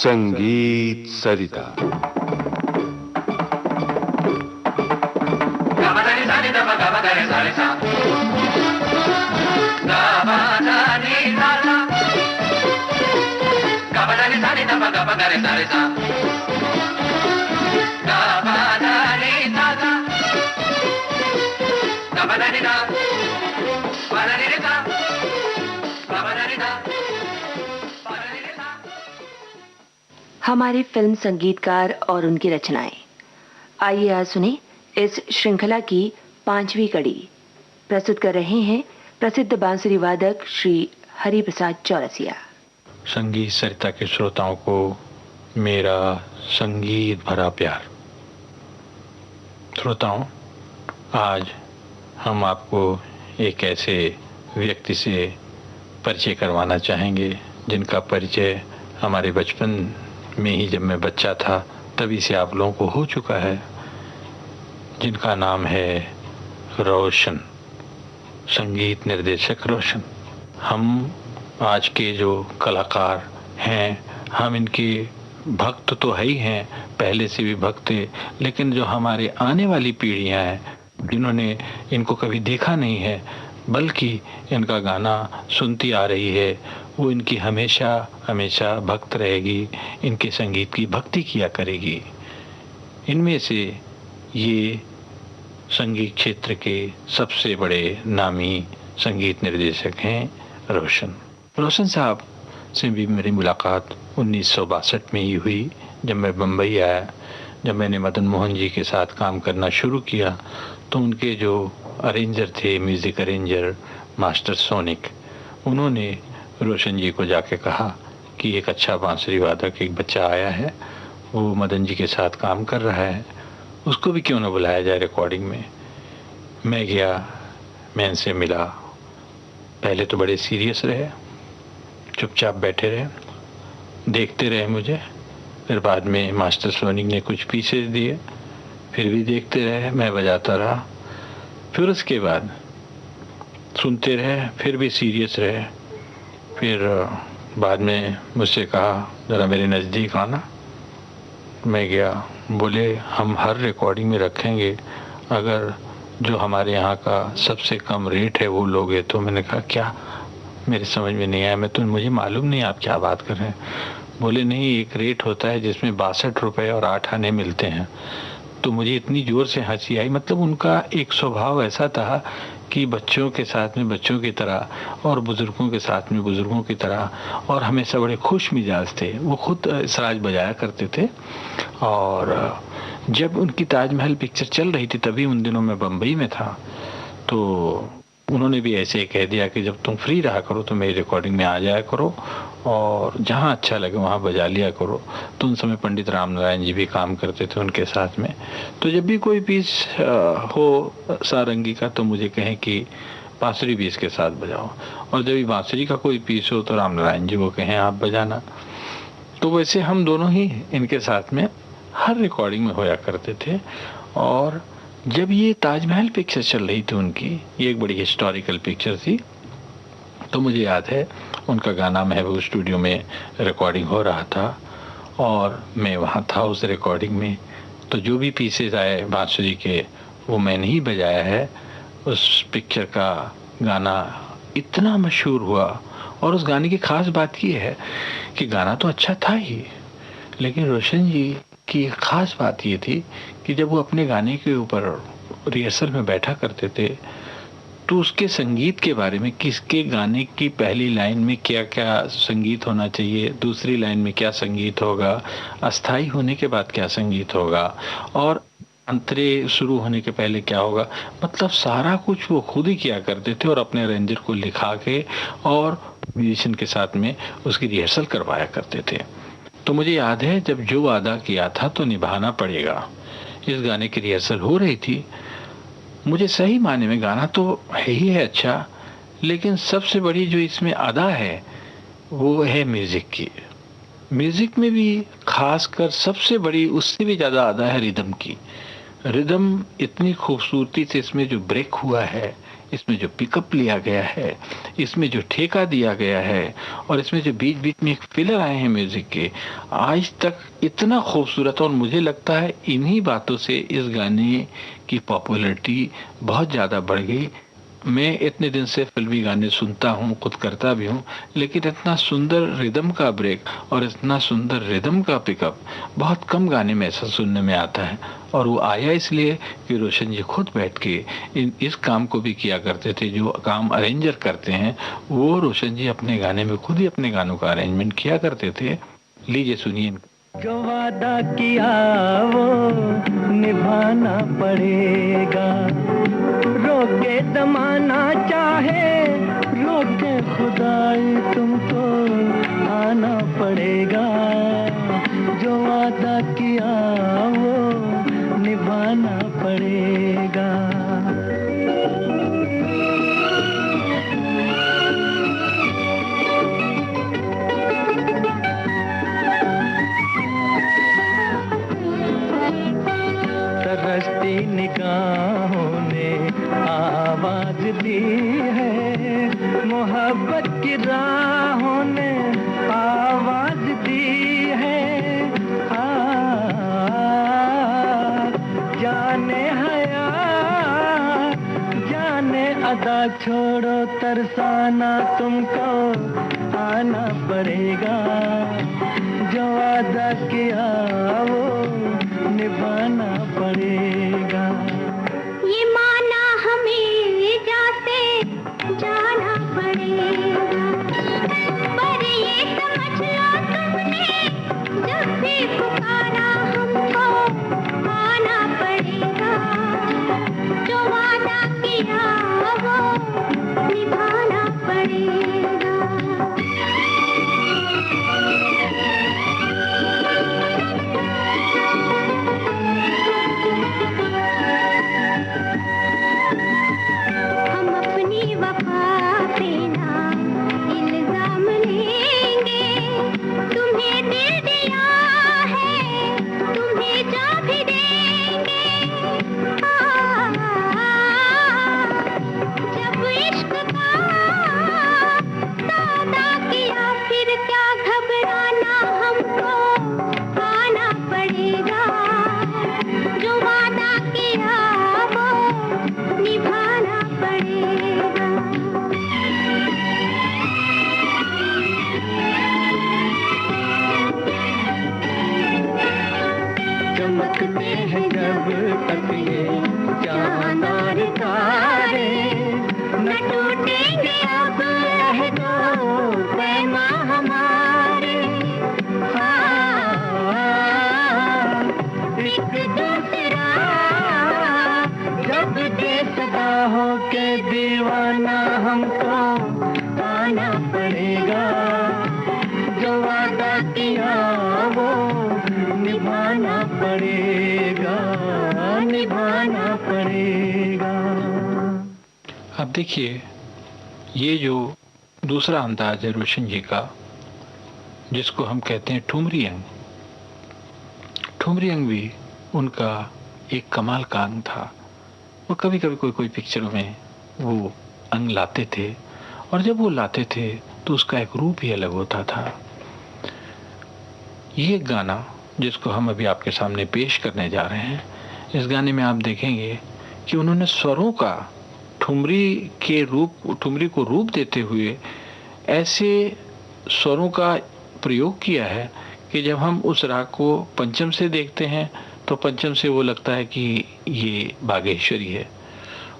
संगीत सरिता। हमारे फिल्म संगीतकार और उनकी रचनाएं। आइए आज सुने इस श्रृंखला की 5वीं कड़ी। प्रस्तुत कर रहे हैं प्रसिद्ध बांसुरी वादक श्री हरि प्रसाद चौरसिया। संगीत सरिता के श्रोताओं को मेरा संगीत भरा प्यार। श्रोताओं, आज हम आपको एक ऐसे व्यक्ति से परिचय करवाना चाहेंगे जिनका परिचय हमारे बचपन में ही, जब मैं बच्चा था तभी से आप लोगों को हो चुका है, जिनका नाम है रोशन, संगीत निर्देशक रोशन। हम आज के जो कलाकार हैं, हम इनके भक्त तो है ही हैं, पहले से भी भक्त थे, लेकिन जो हमारे आने वाली पीढ़ियां हैं जिन्होंने इनको कभी देखा नहीं है बल्कि इनका गाना सुनती आ रही है, वो इनकी हमेशा हमेशा भक्त रहेगी, इनके संगीत की भक्ति किया करेगी। इनमें से ये संगीत क्षेत्र के सबसे बड़े नामी संगीत निर्देशक हैं रोशन। रोशन साहब से भी मेरी मुलाकात 1962 में ही हुई, जब मैं बम्बई आया। जब मैंने मदन मोहन जी के साथ काम करना शुरू किया तो उनके जो अरेंजर थे, म्यूज़िक अरेंजर मास्टर सोनिक, उन्होंने रोशन जी को जाके कहा कि एक अच्छा बांसुरी वादक एक बच्चा आया है, वो मदन जी के साथ काम कर रहा है, उसको भी क्यों ना बुलाया जाए रिकॉर्डिंग में। मैं गया, मैं इनसे मिला। पहले तो बड़े सीरियस रहे, चुपचाप बैठे रहे, देखते रहे मुझे। फिर बाद में मास्टर सोनिक ने कुछ पीसेस दिए, फिर भी देखते रहे, मैं बजाता रहा। फिर उसके बाद सुनते रहे, फिर भी सीरियस रहे। फिर बाद में मुझसे कहा ज़रा मेरे नज़दीक आना। मैं गया, बोले हम हर रिकॉर्डिंग में रखेंगे, अगर जो हमारे यहाँ का सबसे कम रेट है वो लोगे तो। मैंने कहा क्या, मेरे समझ में नहीं आया, मुझे मालूम नहीं आप क्या बात कर रहे हैं। बोले नहीं, एक रेट होता है जिसमें 62 रुपये और 8 आने मिलते हैं। तो मुझे इतनी ज़ोर से हंसी आई। मतलब उनका एक स्वभाव ऐसा था कि बच्चों के साथ में बच्चों की तरह और बुज़ुर्गों के साथ में बुज़ुर्गों की तरह, और हमेशा बड़े खुश मिजाज थे। वो खुद सराज बजाया करते थे। और जब उनकी ताजमहल पिक्चर चल रही थी तभी उन दिनों मैं बम्बई में था, तो उन्होंने भी ऐसे ही कह दिया कि जब तुम फ्री रहा करो तो मेरी रिकॉर्डिंग में आ जाया करो और जहाँ अच्छा लगे वहाँ बजा लिया करो। तो उन समय पंडित राम नारायण जी भी काम करते थे उनके साथ में। तो जब भी कोई पीस हो सारंगी का तो मुझे कहें कि बांसुरी भी इसके साथ बजाओ, और जब भी बांसुरी का कोई पीस हो तो राम नारायण जी को कहें आप बजाना। तो वैसे हम दोनों ही इनके साथ में हर रिकॉर्डिंग में होया करते थे। और जब ये ताजमहल पिक्चर चल रही थी उनकी, ये एक बड़ी हिस्टोरिकल पिक्चर थी, तो मुझे याद है उनका गाना महबूब स्टूडियो में रिकॉर्डिंग हो रहा था और मैं वहाँ था उस रिकॉर्डिंग में। तो जो भी पीसेस आए बांसुरी के वो मैंने ही बजाया है। उस पिक्चर का गाना इतना मशहूर हुआ, और उस गाने की ख़ास बात ये है कि गाना तो अच्छा था ही, लेकिन रोशन जी की एक ख़ास बात ये थी कि जब वो अपने गाने के ऊपर रिहर्सल में बैठा करते थे तो उसके संगीत के बारे में, किसके गाने की पहली लाइन में क्या क्या संगीत होना चाहिए, दूसरी लाइन में क्या संगीत होगा, अस्थाई होने के बाद क्या संगीत होगा, और अंतरे शुरू होने के पहले क्या होगा, मतलब सारा कुछ वो खुद ही किया करते थे और अपने अरेंजर को लिखा के और म्यूजिशियन के साथ में उसकी रिहर्सल करवाया करते थे। तो मुझे याद है जब जो वादा किया था तो निभाना पड़ेगा, इस गाने की रिहर्सल हो रही थी। मुझे सही माने में गाना तो है ही है अच्छा, लेकिन सबसे बड़ी जो इसमें अदा है वो है म्यूज़िक की। म्यूज़िक में भी खासकर सबसे बड़ी, उससे भी ज़्यादा अदा है रिदम की। रिदम इतनी खूबसूरती से इसमें जो ब्रेक हुआ है, इसमें जो पिकअप लिया गया है, इसमें जो ठेका दिया गया है, और इसमें जो बीच बीच में एक फिलर आए हैं म्यूजिक के, आज तक इतना खूबसूरत। और मुझे लगता है इन्हीं बातों से इस गाने की पॉपुलैरिटी बहुत ज़्यादा बढ़ गई। मैं इतने दिन से फिल्मी गाने सुनता हूँ, खुद करता भी हूँ, लेकिन इतना सुंदर रिदम का ब्रेक और इतना सुंदर रिदम का पिकअप बहुत कम गाने में ऐसा सुनने में आता है। और वो आया इसलिए कि रोशन जी खुद बैठ के इस काम को भी किया करते थे। जो काम अरेंजर करते हैं वो रोशन जी अपने गाने में खुद ही अपने गानों का अरेंजमेंट किया करते थे। लीजिए सुनिए। जो वादा किया वो निभाना पड़ेगा, रोके जमाना चाहे रोके खुदाई तुमको आना पड़ेगा। जो वादा किया वो निभाना पड़ेगा। तरसती निगाहों ने आवाज दी है, मोहब्बत की राहों ने आवाज दी है। जाने हया जाने अदा छोड़ो तरसाना तुमको आना पड़ेगा। जो वादा किया वो निभाना पड़ेगा। ये माना हमें जाते जाना पड़ेगा, पर ये समझ लो तुमने जब भी पुकारा हमको आना पड़ेगा। जो वादा किया वो निभाना पड़ेगा। चमकते हैं जब तक ये चांद और तारे, न टूटेंगे अब अहदो पैमा हमारे। एक दूसरा जब दे सदा हो के दीवाना हमको आना पड़ेगा। जो वादा किया वो निभाना पड़ेगा, निभाना पड़ेगा। अब देखिए, ये जो दूसरा अंदाज है रोशन जी का, जिसको हम कहते हैं ठुमरी अंग। ठुमरी अंग भी उनका एक कमाल का अंग था। वो कभी कभी कोई पिक्चरों में वो अंग लाते थे, और जब वो लाते थे तो उसका एक रूप ही अलग होता था। ये गाना जिसको हम अभी आपके सामने पेश करने जा रहे हैं, इस गाने में आप देखेंगे कि उन्होंने स्वरों का ठुमरी को रूप देते हुए ऐसे स्वरों का प्रयोग किया है कि जब हम उस राग को पंचम से देखते हैं तो पंचम से वो लगता है कि ये बागेश्वरी है,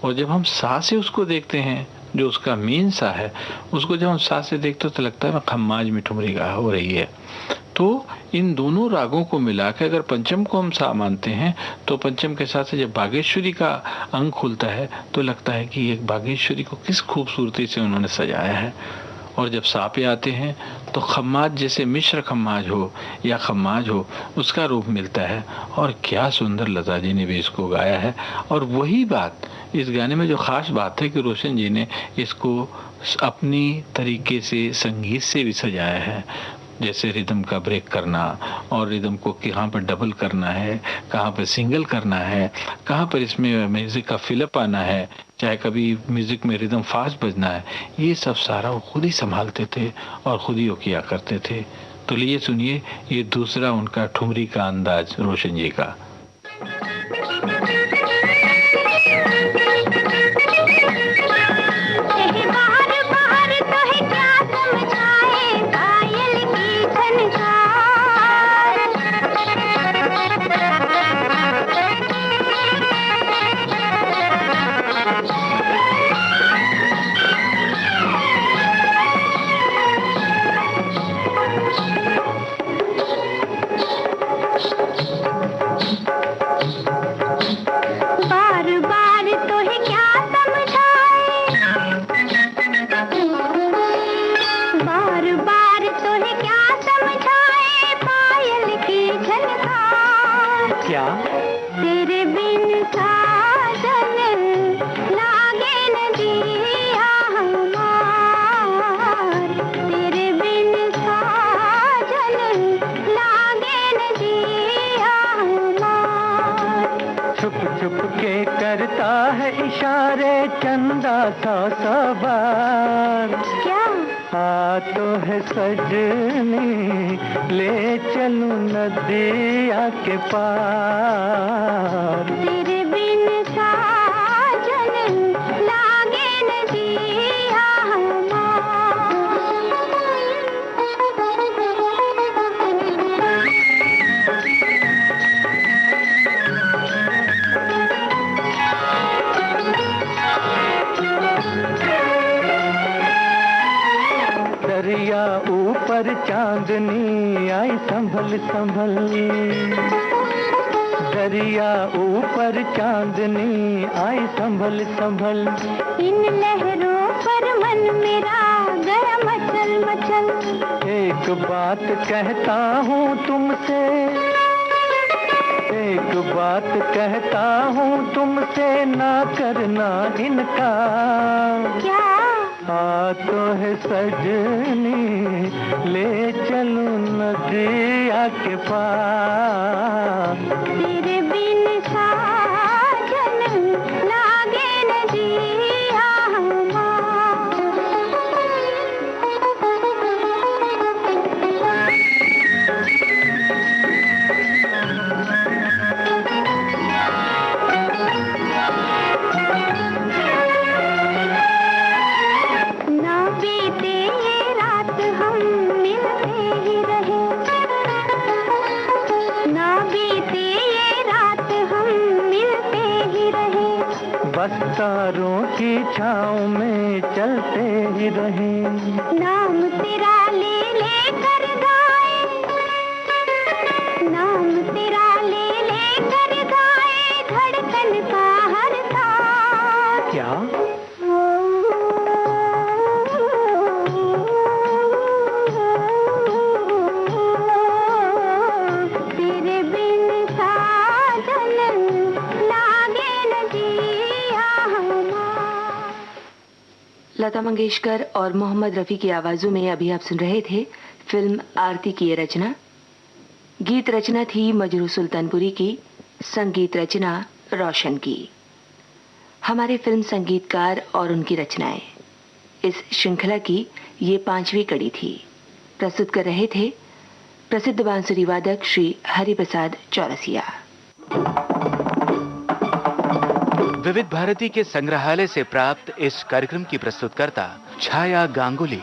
और जब हम सा से उसको देखते हैं जो उसका मेन सा है, उसको जब हम सा से देखते हैं तो लगता है खम्माज में ठुमरी गा हो रही है। तो इन दोनों रागों को मिला के अगर पंचम को हम सा मानते हैं तो पंचम के साथ से जब बागेश्वरी का अंग खुलता है तो लगता है कि एक बागेश्वरी को किस खूबसूरती से उन्होंने सजाया है। और जब सा पे आते हैं तो खम्माज, जैसे मिश्र खम्माज हो या खम्माज हो, उसका रूप मिलता है। और क्या सुंदर लता जी ने भी इसको गाया है। और वही बात इस गाने में जो ख़ास बात है कि रोशन जी ने इसको अपनी तरीके से संगीत से भी सजाया है। जैसे रिदम का ब्रेक करना और रिदम को कहाँ पर डबल करना है, कहाँ पर सिंगल करना है, कहाँ पर इसमें म्यूजिक का फिलअप आना है, चाहे कभी म्यूजिक में रिदम फास्ट बजना है, ये सब सारा वो खुद ही संभालते थे और खुद ही वो किया करते थे। तो लिए सुनिए ये दूसरा उनका ठुमरी का अंदाज रोशन जी का। इशारे चंदा सा सवार क्या तो है सजनी ले चलूं नदिया के पार। तेरे बिन साजन लागे नदिया दरिया ऊपर चांदनी आई संभल संभल, दरिया ऊपर चांदनी आई संभल संभल। इन लहरों पर मन मेरा गया मचल मचल। एक बात कहता हूँ तुमसे, एक बात कहता हूँ तुमसे, ना करना इनकार। क्या तो है सजनी ले चलूं नदिया के पार। तेरे बिन साजन लागे नदिया बस तारों की छाँव में चलते ही रहे। नाम तेरा ले लेकर गाए, नाम तेरा ले लेकर गाए, धड़कन का हर तार। क्या तेरे बिन साजन लागे नदिया। लता मंगेशकर और मोहम्मद रफ़ी की आवाज़ों में अभी आप सुन रहे थे फिल्म आरती की ये रचना। गीत रचना थी मजरू सुल्तानपुरी की, संगीत रचना रोशन की। हमारे फिल्म संगीतकार और उनकी रचनाएं, इस श्रृंखला की ये 5वीं कड़ी थी। प्रस्तुत कर रहे थे प्रसिद्ध बांसुरी वादक श्री हरिप्रसाद चौरसिया। विविध भारती के संग्रहालय से प्राप्त इस कार्यक्रम की प्रस्तुतकर्ता छाया गांगुली।